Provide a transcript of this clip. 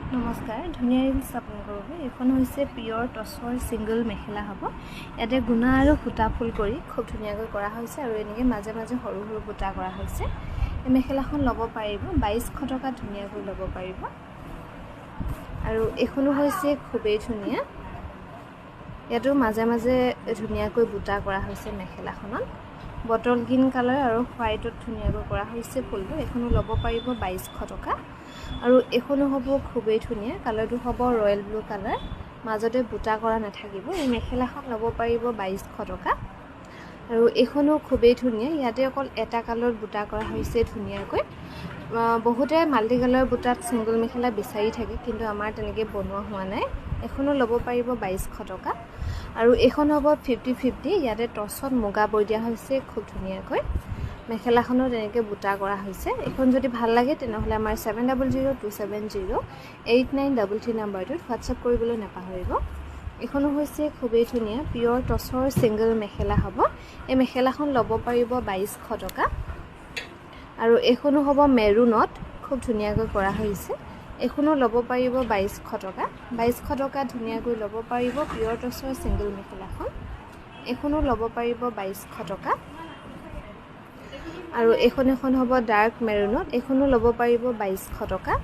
নমস্কাৰ ধুনীয়া ৰিলছ আপোনালোকৰ বাবে এখন হৈছে পিয়ৰ টছৰ সিংগল মেখেলা হ'ব ইয়াতে গুণা আৰু সূতা ফুল কৰি খুব ধুনীয়াকৈ কৰা হৈছে আৰু এনেকৈ মাজে মাজে সৰু সৰু বুটা কৰা হৈছে এই মেখেলাখন ল'ব পাৰিব 2200 টকা ধুনীয়াকৈ ল'ব পাৰিব আৰু এখনো হৈছে খুবেই ধুনীয়া ইয়াতো মাজে মাজে ধুনীয়াকৈ বুটা কৰা হৈছে মেখেলাখনত বটল গ্ৰীণ কালাৰ আৰু হোৱাইটত ধুনীয়াকৈ কৰা হৈছে ফুলটো এখনো ল'ব পাৰিব 2200 টকা আৰু এখনো হ'ব খুবেই ধুনীয়া কালাৰটো হ'ব ৰয়েল ব্লু কালাৰ মাজতে বুটা কৰা নাথাকিব এই মেখেলাখন ল'ব পাৰিব 2200 টকা আৰু এখনো খুবেই ধুনীয়া ইয়াতে অকল এটা কালাৰত বুটা কৰা হৈছে ধুনীয়াকৈ বহুতে মাল্টি কালাৰ বুটাত সিংগল মেখেলা বিচাৰি থাকে কিন্তু আমাৰ তেনেকৈ বনোৱা হোৱা নাই এখনো ল'ব পাৰিব 2200 টকা আৰু এখন হ'ব 50-50 ইয়াতে টছত মুগা বৈ দিয়া হৈছে খুব ধুনীয়াকৈ মেখেলাখনত এনেকৈ বুটা কৰা হৈছে এখন যদি ভাল লাগে তেনেহলে আমাৰ 7002708933 নম্বৰটোত হোৱাটছআপ কৰিবলৈ নাপাহৰিব এখনো হৈছে খুবেই ধুনীয়া পিয়ৰ টছৰ সিংগল মেখেলা হ'ব এই মেখেলাখন ল'ব পাৰিব 2200 টকা আৰু এখনো হ'ব মেৰুনত খুব ধুনীয়াকৈ কৰা হৈছে এখনো ল'ব পাৰিব 2200 টকা 2200 টকা ধুনীয়াকৈ ল'ব পাৰিব পিয়ৰ টছৰ সিংগল মেখেলাখন এখনো ল'ব পাৰিব 2200 টকা আৰু এখন হ'ব ডাৰ্ক মেৰুনত এখনো ল'ব পাৰিব 2200 টকা